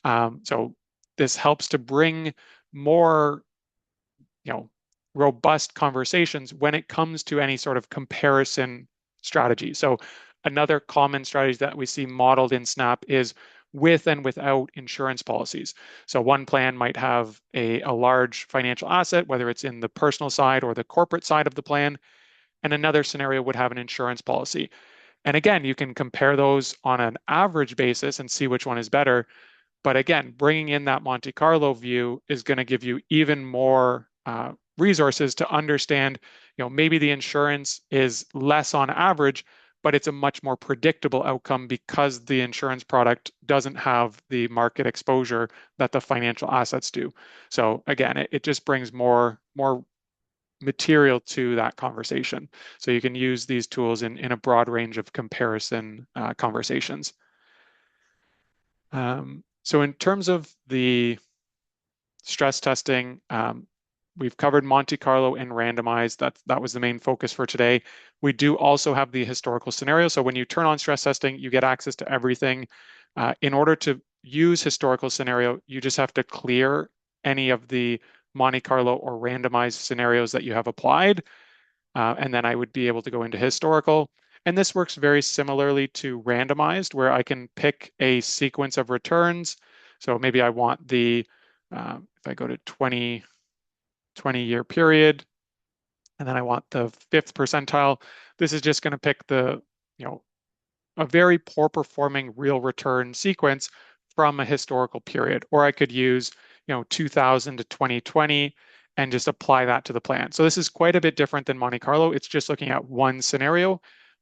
Speaker 1: So this helps to bring more, you know, robust conversations when it comes to any sort of comparison strategy. So another common strategy that we see modeled in SNAP is with and without insurance policies. So one plan might have a large financial asset, whether it's in the personal side or the corporate side of the plan, and another scenario would have an insurance policy. And again, you can compare those on an average basis and see which one is better. But again, bringing in that Monte Carlo view is going to give you even more resources to understand, maybe the insurance is less on average, but it's a much more predictable outcome because the insurance product doesn't have the market exposure that the financial assets do. So again, it just brings more material to that conversation. So you can use these tools in a broad range of comparison conversations. So in terms of the stress testing, we've covered Monte Carlo and randomized. That was the main focus for today. We do also have the historical scenario. So when you turn on stress testing, you get access to everything. In order to use historical scenario, you just have to clear any of the Monte Carlo or randomized scenarios that you have applied. And then I would be able to go into historical. And this works very similarly to randomized, where I can pick a sequence of returns. So maybe I want if I go to 20-year period, and then I want the fifth percentile, this is just going to pick a very poor performing real return sequence from a historical period. Or I could use, 2000 to 2020 and just apply that to the plan. So this is quite a bit different than Monte Carlo. It's just looking at one scenario,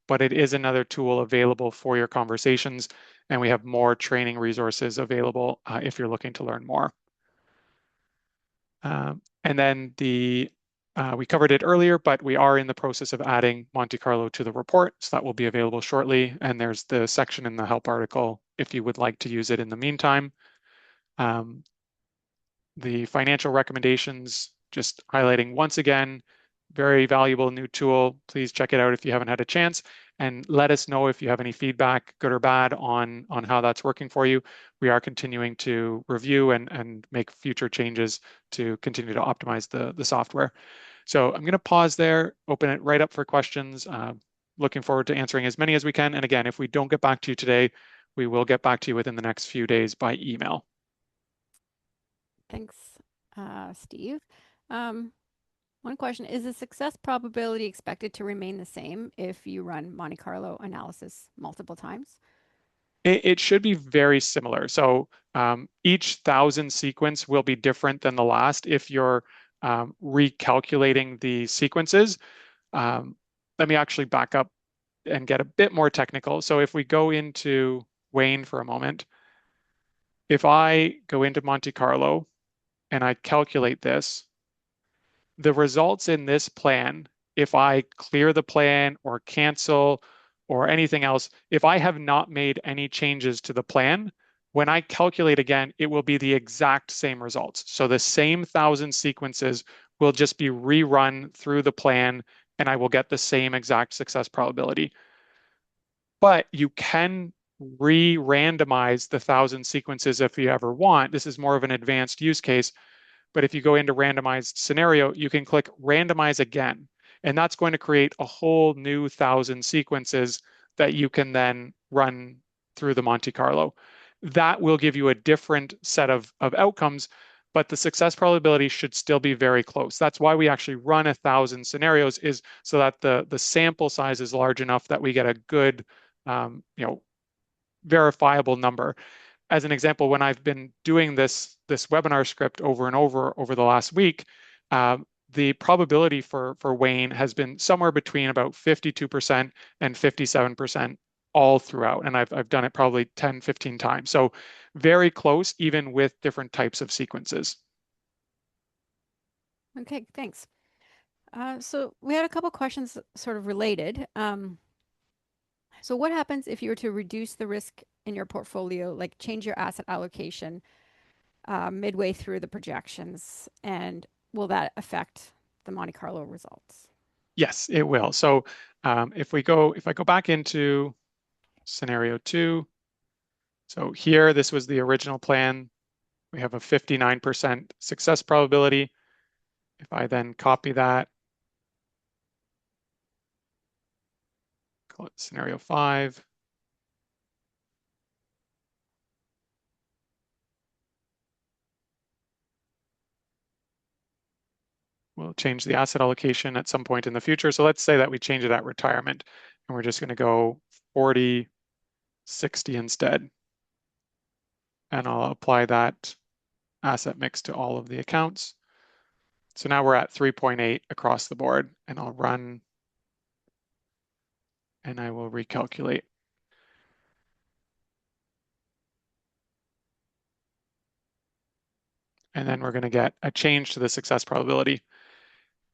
Speaker 1: but it is another tool available for your conversations. And we have more training resources available if you're looking to learn more. And then we covered it earlier, but we are in the process of adding Monte Carlo to the report. So that will be available shortly. And there's the section in the help article if you would like to use it in the meantime. The financial recommendations, just highlighting once again, very valuable new tool. Please check it out if you haven't had a chance, and let us know if you have any feedback, good or bad, on how that's working for you. We are continuing to review and make future changes to continue to optimize the software. So I'm going to pause there, open it right up for questions. Looking forward to answering as many as we can. And again, if we don't get back to you today, we will get back to you within the next few days by email.
Speaker 2: Thanks, Steve. One question, is the success probability expected to remain the same if you run Monte Carlo analysis multiple times?
Speaker 1: It should be very similar. So each thousand sequence will be different than the last if you're recalculating the sequences. Um, Let me actually back up and get a bit more technical. So if we go into Wayne for a moment, if I go into Monte Carlo and I calculate this, the results in this plan, if I clear the plan or cancel or anything else, if I have not made any changes to the plan, when I calculate again, it will be the exact same results. So the same thousand sequences will just be rerun through the plan and I will get the same exact success probability. But you can re-randomize the thousand sequences if you ever want. This is more of an advanced use case, but if you go into randomized scenario, you can click randomize again. And that's going to create a whole new thousand sequences that you can then run through the Monte Carlo. That will give you a different set of outcomes, but the success probability should still be very close. That's why we actually run 1,000 scenarios, is so that the sample size is large enough that we get a good, verifiable number. As an example, when I've been doing this webinar script over and over the last week, uh, the probability for Wayne has been somewhere between about 52% and 57% all throughout. And I've done it probably 10, 15 times. So very close, even with different types of sequences.
Speaker 2: Okay, thanks. So we had a couple questions sort of related. So what happens if you were to reduce the risk in your portfolio, like change your asset allocation midway through the projections, and will that affect the Monte Carlo results?
Speaker 1: Yes, it will. So if I go back into scenario two, so here, this was the original plan. We have a 59% success probability. If I then copy that, call it scenario five, we'll change the asset allocation at some point in the future. So let's say that we change it at retirement and we're just going to go 40, 60 instead. And I'll apply that asset mix to all of the accounts. So now we're at 3.8 across the board, and I'll run and I will recalculate. And then we're going to get a change to the success probability.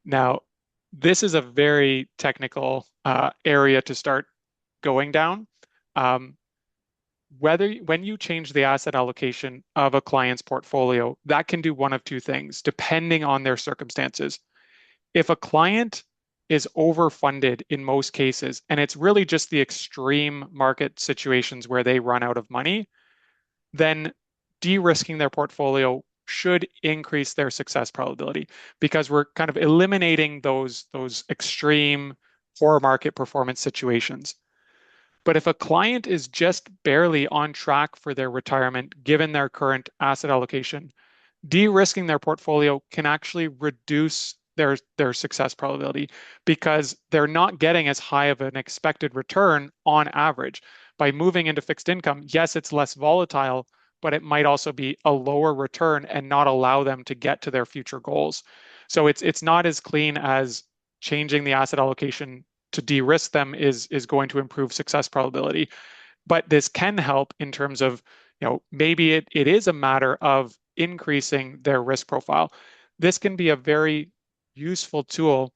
Speaker 1: Now, this is a very technical area to start going down. Um, when you change the asset allocation of a client's portfolio, that can do one of two things, depending on their circumstances. If a client is overfunded in most cases, and it's really just the extreme market situations where they run out of money, then de-risking their portfolio should increase their success probability because we're kind of eliminating those extreme poor market performance situations. But if a client is just barely on track for their retirement, given their current asset allocation, de-risking their portfolio can actually reduce their success probability because they're not getting as high of an expected return on average. By moving into fixed income, yes, it's less volatile, but it might also be a lower return and not allow them to get to their future goals. So it's not as clean as changing the asset allocation to de-risk them is going to improve success probability. But this can help in terms of, maybe it is a matter of increasing their risk profile. This can be a very useful tool.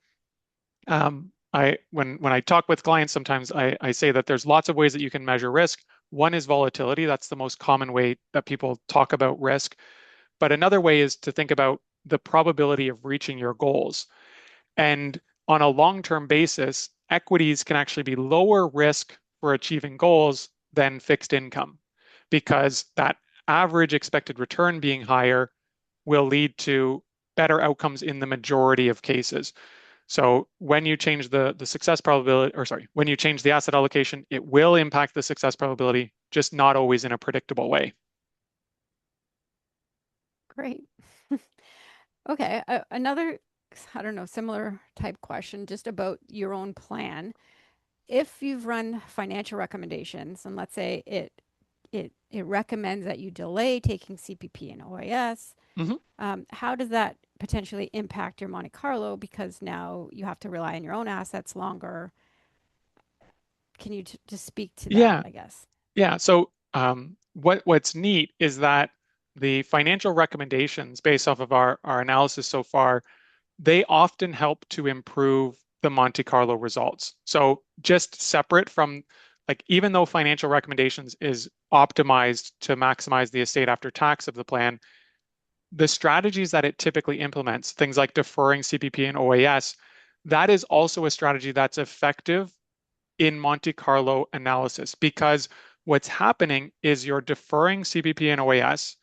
Speaker 1: When I talk with clients, sometimes I say that there's lots of ways that you can measure risk. One is volatility. That's the most common way that people talk about risk. But another way is to think about the probability of reaching your goals. And on a long-term basis, equities can actually be lower risk for achieving goals than fixed income because that average expected return being higher will lead to better outcomes in the majority of cases. So when you change the success probability, or sorry, when you change the asset allocation, it will impact the success probability, just not always in a predictable way.
Speaker 2: Great. Okay, another, I don't know, similar type question just about your own plan. If you've run financial recommendations and let's say it it recommends that you delay taking CPP and OAS.
Speaker 1: Mhm.
Speaker 2: How does that potentially impact your Monte Carlo because now you have to rely on your own assets longer? Can you just speak to that,
Speaker 1: Yeah,
Speaker 2: I guess?
Speaker 1: yeah. So what's neat is that the financial recommendations based off of our analysis so far, they often help to improve the Monte Carlo results. So just separate from like even though financial recommendations is optimized to maximize the estate after tax of the plan, the strategies that it typically implements, things like deferring CPP and OAS, that is also a strategy that's effective in Monte Carlo analysis because what's happening is you're deferring CPP and OAS.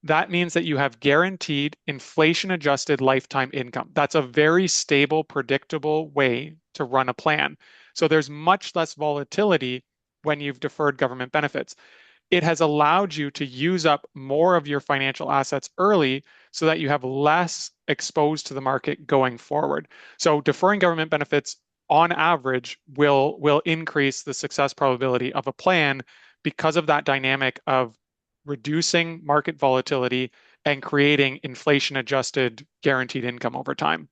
Speaker 1: That means that you have guaranteed inflation adjusted lifetime income. That's a very stable, predictable way to run a plan. So there's much less volatility when you've deferred government benefits. It has allowed you to use up more of your financial assets early so that you have less exposed to the market going forward. So deferring government benefits on average will increase the success probability of a plan because of that dynamic of reducing market volatility and creating inflation adjusted guaranteed income over time.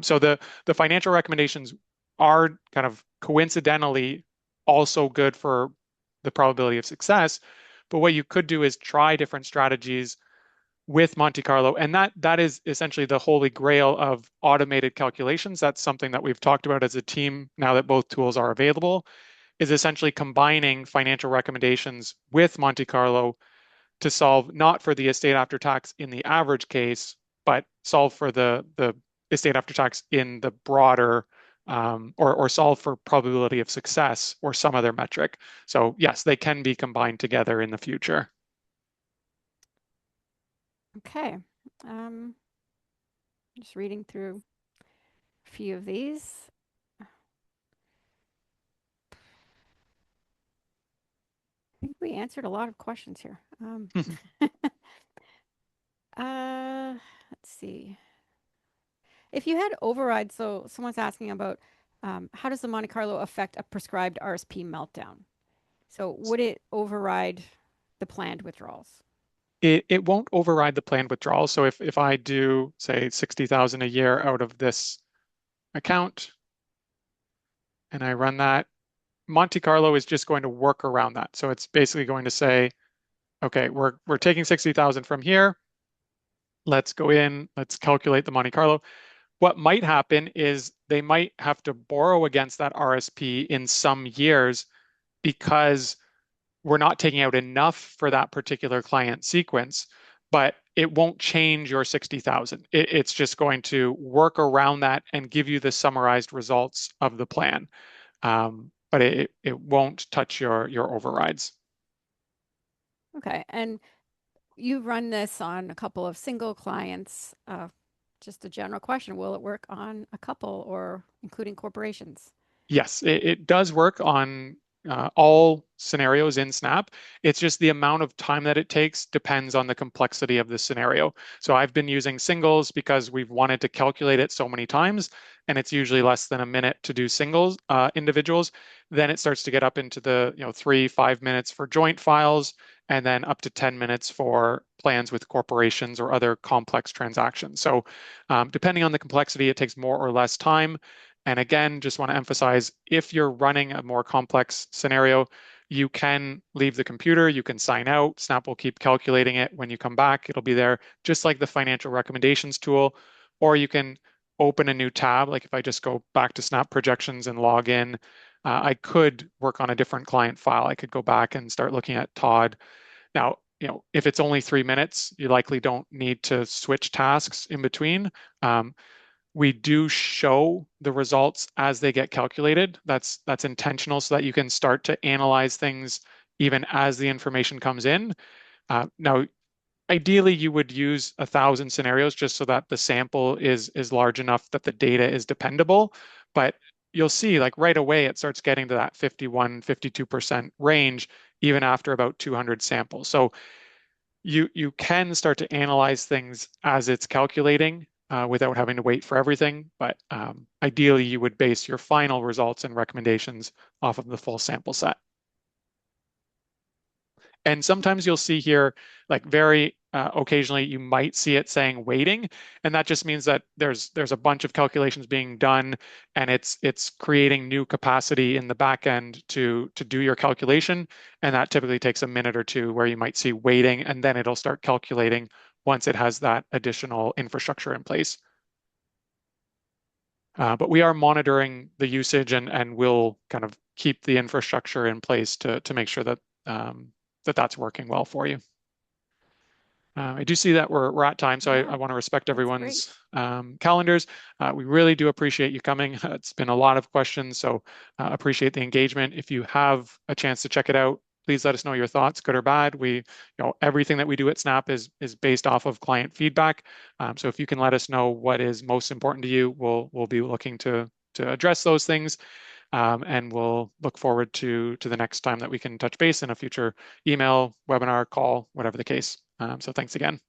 Speaker 1: So the financial recommendations are kind of coincidentally also good for the probability of success. But what you could do is try different strategies with Monte Carlo, and that is essentially the holy grail of automated calculations. That's something that we've talked about as a team now that both tools are available, is essentially combining financial recommendations with Monte Carlo to solve not for the estate after tax in the average case, but solve for the estate after tax in the broader or solve for probability of success or some other metric. So yes, they can be combined together in the future.
Speaker 2: Okay. Just reading through a few of these. I think we answered a lot of questions here. Let's see. If you had overrides, so someone's asking about how does the Monte Carlo affect a prescribed RSP meltdown? So would it override the planned withdrawals?
Speaker 1: It won't override the planned withdrawal. So if I do say 60,000 a year out of this account and I run that, Monte Carlo is just going to work around that. So it's basically going to say, okay, we're taking 60,000 from here. Let's go in, let's calculate the Monte Carlo. What might happen is they might have to borrow against that RSP in some years because we're not taking out enough for that particular client sequence, but it won't change your 60,000. It's just going to work around that and give you the summarized results of the plan. But it won't touch your overrides.
Speaker 2: Okay. And you run this on a couple of single clients. Just a general question. Will it work on a couple or including corporations?
Speaker 1: Yes, it does work on all scenarios in Snap. It's just the amount of time that it takes depends on the complexity of the scenario. So I've been using singles because we've wanted to calculate it so many times, and it's usually less than a minute to do singles individuals. Then it starts to get up into the 3, 5 minutes for joint files, and then up to 10 minutes for plans with corporations or other complex transactions. So depending on the complexity, it takes more or less time. And again, just want to emphasize, if you're running a more complex scenario, you can leave the computer, you can sign out. Snap will keep calculating it. When you come back, it'll be there, just like the financial recommendations tool. Or you can open a new tab. Like if I just go back to Snap projections and log in, I could work on a different client file. I could go back and start looking at Todd. Now, if it's only 3 minutes, you likely don't need to switch tasks in between. We do show the results as they get calculated. That's intentional so that you can start to analyze things even as the information comes in. Now, ideally, you would use 1,000 scenarios just so that the sample is large enough that the data is dependable. But you'll see, like right away, it starts getting to that 51, 52% range even after about 200 samples. So you can start to analyze things as it's calculating without having to wait for everything. But ideally, you would base your final results and recommendations off of the full sample set. And sometimes you'll see here, like very occasionally, you might see it saying waiting, and that just means that there's a bunch of calculations being done, and it's creating new capacity in the back end to do your calculation, and that typically takes a minute or two where you might see waiting, and then it'll start calculating once it has that additional infrastructure in place. But we are monitoring the usage and we'll kind of keep the infrastructure in place to make sure that that's working well for you. I do see that we're at time, so I
Speaker 2: Yeah,
Speaker 1: want to respect
Speaker 2: that's great.
Speaker 1: everyone's calendars. We really do appreciate you coming. It's been a lot of questions, so appreciate the engagement. If you have a chance to check it out, please let us know your thoughts, good or bad. Everything that we do at Snap is based off of client feedback. So if you can let us know what is most important to you, we'll be looking to address those things. And we'll look forward to the next time that we can touch base in a future email, webinar, call, whatever the case. So thanks again.